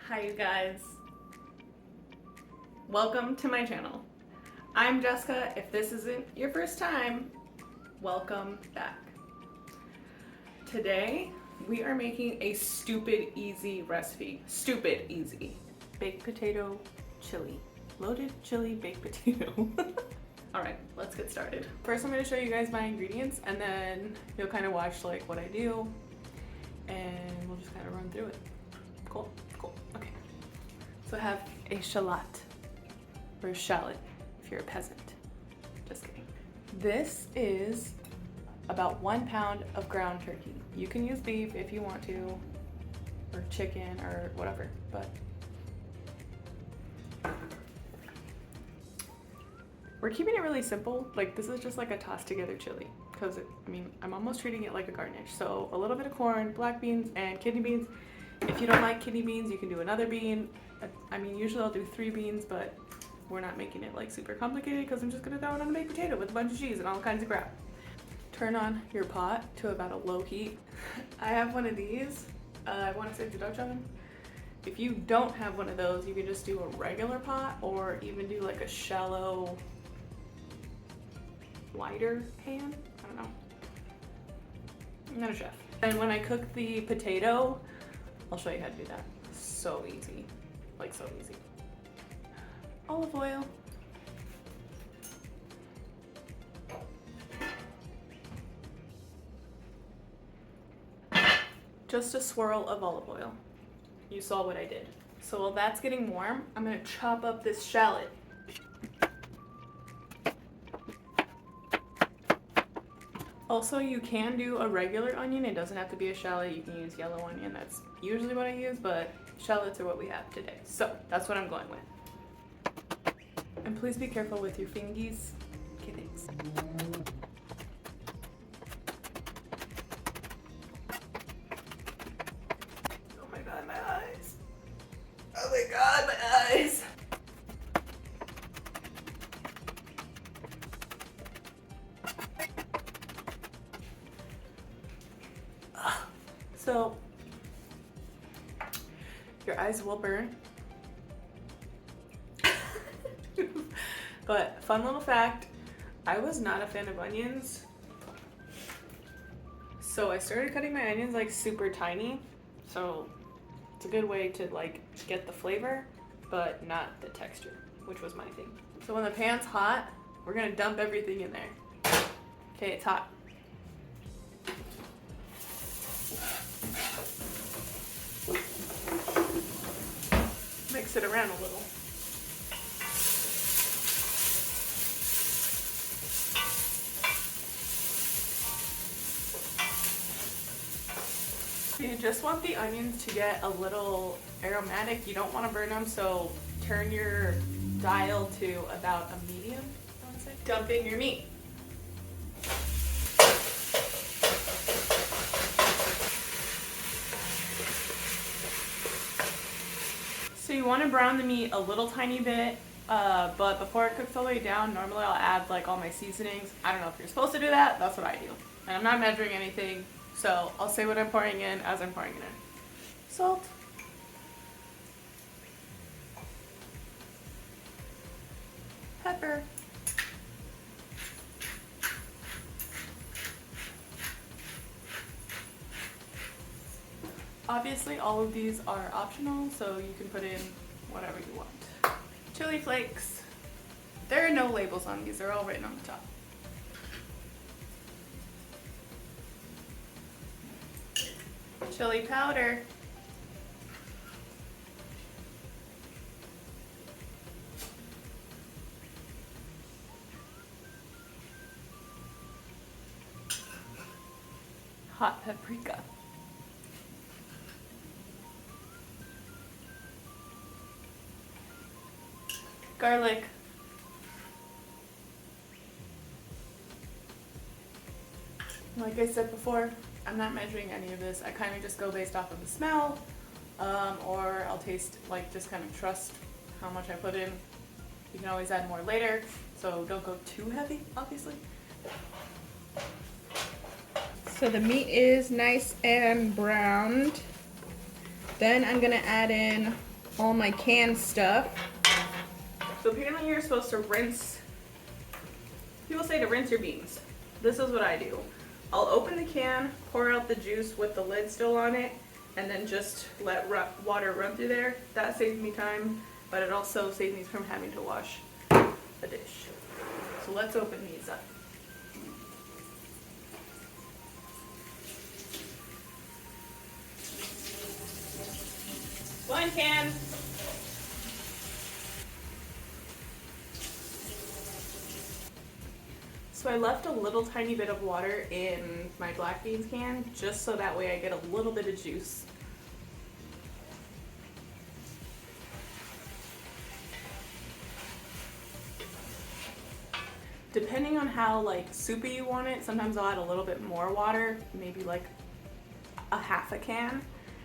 Hi you guys. Welcome to my channel. I'm Jessica. If this isn't your first time, welcome back. Today we are making a stupid easy recipe. Stupid easy. Baked potato chili. Loaded chili baked potato. Alright, let's get started. First I'm going to show you guys my ingredients and then you'll kind of watch like what I do and we'll just kind of run through it. Cool? Cool. Okay. So I have a shallot, or a shallot if you're a peasant. Just kidding. This is about 1 pound of ground turkey. You can use beef if you want to, or chicken, or whatever, but we're keeping it really simple. Like this is just like a tossed together chili because I'm almost treating it like a garnish. So a little bit of corn, black beans, and kidney beans. If you don't like kidney beans, you can do another bean. Usually I'll do 3 beans, but we're not making it like super complicated because I'm just gonna throw it on a baked potato with a bunch of cheese and all kinds of crap. Turn on your pot to about a low heat. I have one of these. I want to say the Dutch oven. If you don't have one of those, you can just do a regular pot or even do like a shallow, wider pan. I don't know. I'm not a chef. And when I cook the potato, I'll show you how to do that. So easy. Like so easy. Olive oil. Just a swirl of olive oil. You saw what I did. So while that's getting warm, I'm gonna chop up this shallot. Also, you can do a regular onion. It doesn't have to be a shallot. You can use yellow onion. That's usually what I use, but shallots are what we have today. So that's what I'm going with. And please be careful with your fingies. Okay, thanks. Oh my god, my eyes. Oh my god, my eyes. So, your eyes will burn. But fun little fact, I was not a fan of onions. So I started cutting my onions like super tiny. So it's a good way to like get the flavor, but not the texture, which was my thing. So when the pan's hot, we're gonna dump everything in there. Okay, it's hot. Mix it around a little. You just want the onions to get a little aromatic. You don't want to burn them, so turn your dial to about a medium, I want to say. Dump in your meat. So you want to brown the meat a little tiny bit, but before it cooks all the way down, normally I'll add like all my seasonings. I don't know if you're supposed to do that, that's what I do. And I'm not measuring anything, so I'll say what I'm pouring in as I'm pouring it in. Salt. Pepper. Obviously, all of these are optional, so you can put in whatever you want. Chili flakes. There are no labels on these, they're all written on the top. Chili powder. Hot paprika. Garlic. Like I said before, I'm not measuring any of this. I kind of just go based off of the smell, or I'll taste, like just kind of trust how much I put in. You can always add more later, so don't go too heavy, obviously. So the meat is nice and browned. Then I'm gonna add in all my canned stuff. So apparently you're supposed to rinse, people say to rinse your beans. This is what I do. I'll open the can, pour out the juice with the lid still on it, and then just let water run through there. That saves me time, but it also saves me from having to wash a dish. So let's open these up. One can. So I left a little tiny bit of water in my black beans can, just so that way I get a little bit of juice. Depending on how like soupy you want it, sometimes I'll add a little bit more water, maybe like a half a can,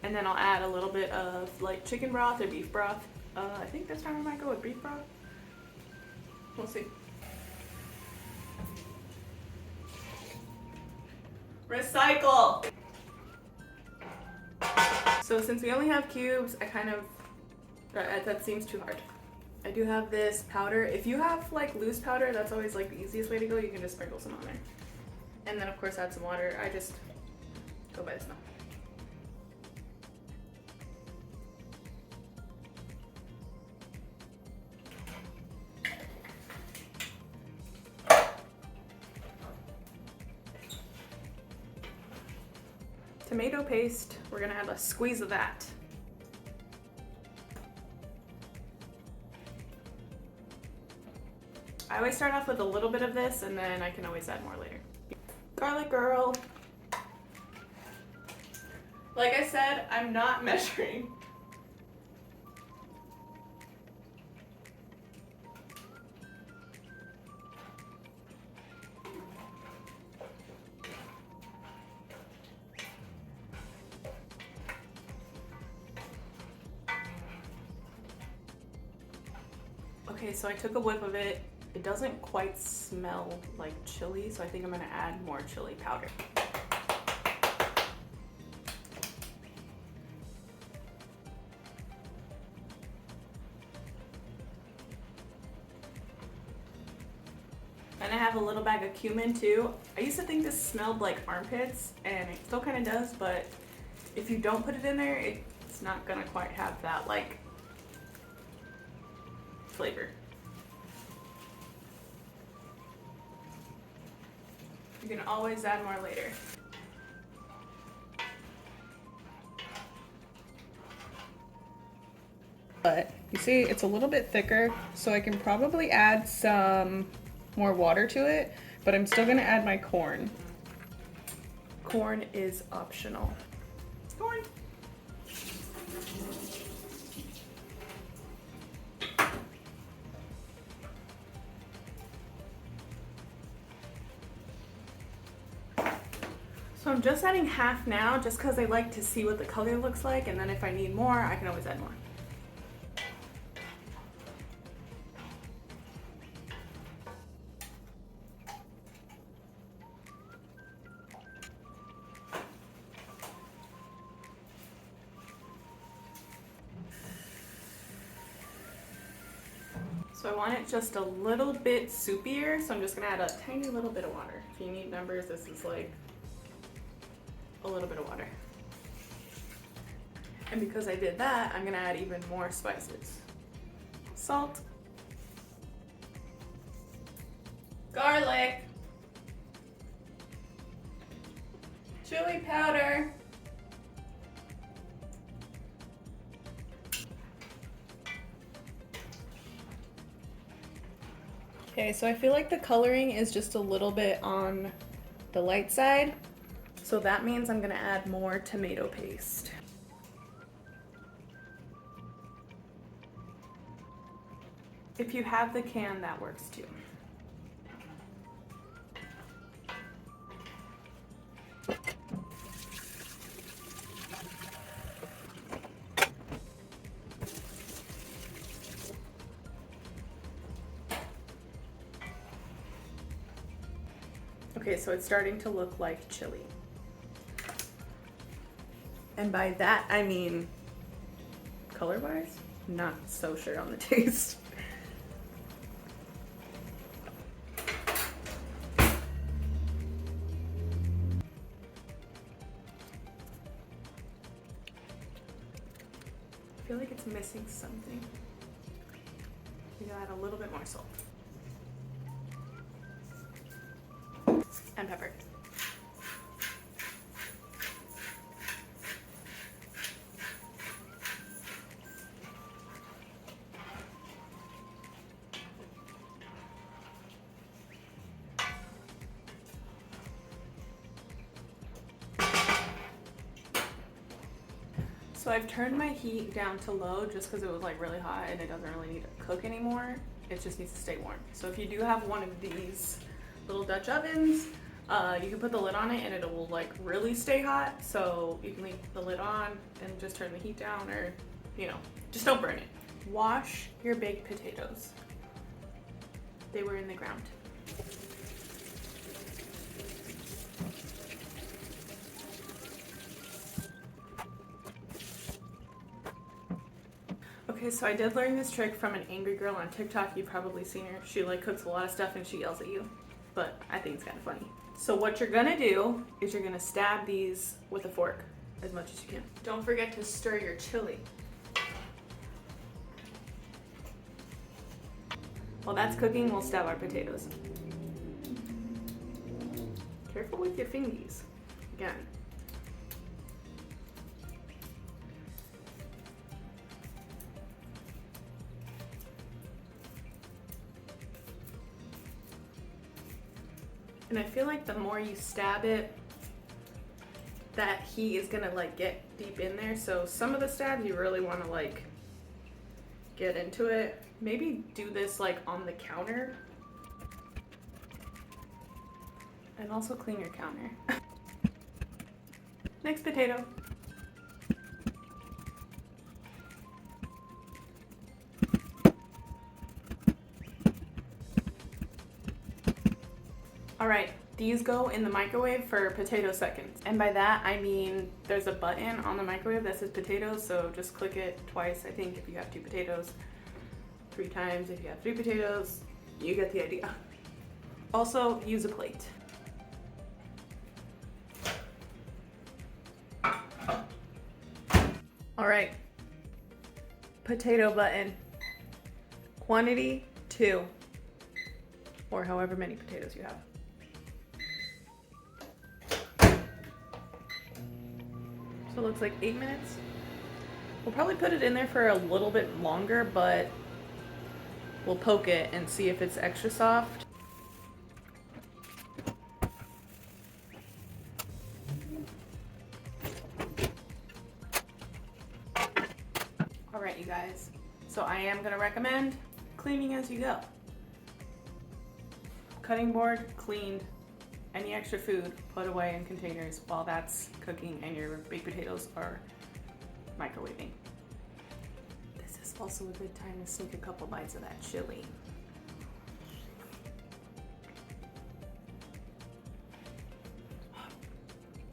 and then I'll add a little bit of like chicken broth or beef broth. I think this time I might go with beef broth. We'll see. Recycle! So since we only have cubes, I kind of, that seems too hard. I do have this powder. If you have like loose powder, that's always like the easiest way to go. You can just sprinkle some on there. And then of course add some water. I just go by the smell. Tomato paste, we're gonna add a squeeze of that. I always start off with a little bit of this and then I can always add more later. Garlic girl. Like I said, I'm not measuring. Okay, so I took a whiff of it. It doesn't quite smell like chili, so I think I'm gonna add more chili powder. And I have a little bag of cumin too. I used to think this smelled like armpits, and it still kind of does, but if you don't put it in there, it's not gonna quite have that like flavor. You can always add more later. But you see, it's a little bit thicker, so I can probably add some more water to it, but I'm still gonna add my corn. Corn is optional. Corn. So I'm just adding half now, just because I like to see what the color looks like, and then if I need more, I can always add more. So I want it just a little bit soupier, so I'm just gonna add a tiny little bit of water. If you need numbers, this is like a little bit of water. And because I did that, I'm gonna add even more spices. Salt. Garlic. Chili powder. Okay, so I feel like the coloring is just a little bit on the light side. So that means I'm gonna add more tomato paste. If you have the can, that works too. Okay, so it's starting to look like chili. And by that, I mean color-wise. not so sure on the taste. I feel like it's missing something. You gotta add a little bit more salt. And pepper. So I've turned my heat down to low just because it was like really hot and it doesn't really need to cook anymore. It just needs to stay warm. So if you do have one of these little Dutch ovens, you can put the lid on it and it will like really stay hot. So you can leave the lid on and just turn the heat down, or, you know, just don't burn it. Wash your baked potatoes. They were in the ground. Okay, so I did learn this trick from an angry girl on TikTok. You've probably seen her. She like cooks a lot of stuff and she yells at you, but I think it's kind of funny. So what you're gonna do is you're gonna stab these with a fork as much as you can. Don't forget to stir your chili. While that's cooking, we'll stab our potatoes. Careful with your fingies. Again. And I feel like the more you stab it, that heat is gonna like get deep in there. So some of the stabs you really wanna like get into it. Maybe do this like on the counter. And also clean your counter. Next potato. All right, these go in the microwave for potato seconds. And by that, I mean there's a button on the microwave that says potatoes, so just click it twice, I think, if you have 2 potatoes, 3 times if you have 3 potatoes. You get the idea. Also, use a plate. All right, potato button. Quantity 2, or however many potatoes you have. So it looks like 8 minutes. We'll probably put it in there for a little bit longer, but we'll poke it and see if it's extra soft. All right, you guys. So I am gonna recommend cleaning as you go. Cutting board cleaned. Any extra food put away in containers while that's cooking and your baked potatoes are microwaving. This is also a good time to sneak a couple bites of that chili.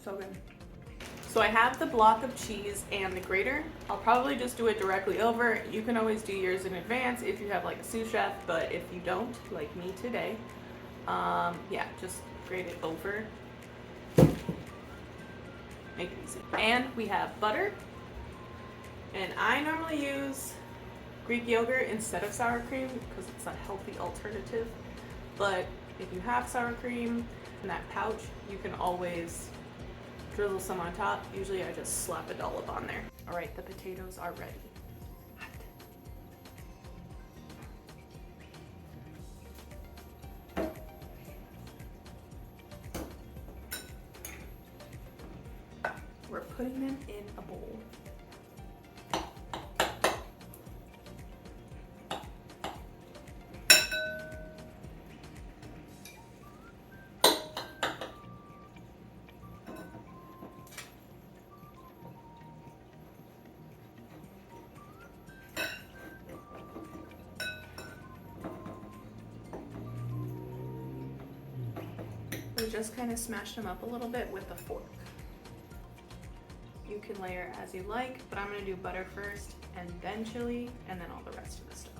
So good. So I have the block of cheese and the grater. I'll probably just do it directly over. You can always do yours in advance if you have like a sous chef, but if you don't, like me today, yeah, just grate it over. Make it easy. And we have butter. And I normally use Greek yogurt instead of sour cream because it's a healthy alternative. But if you have sour cream in that pouch, you can always drizzle some on top. Usually I just slap a dollop on there. All right, the potatoes are ready. We're putting them in a bowl. We just kind of smashed them up a little bit with a fork. You You can layer as you like, but I'm gonna do butter first and then chili and then all the rest of the stuff.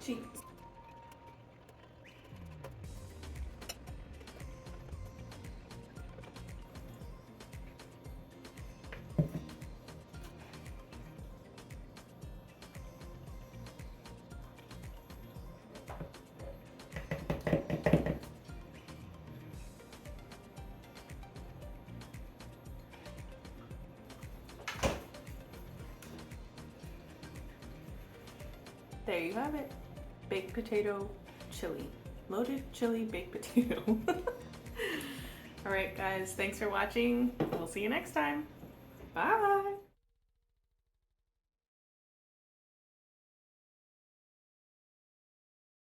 Cheese. There you have it. Baked potato chili. Loaded chili baked potato. All right, guys, thanks for watching. We'll see you next time. Bye.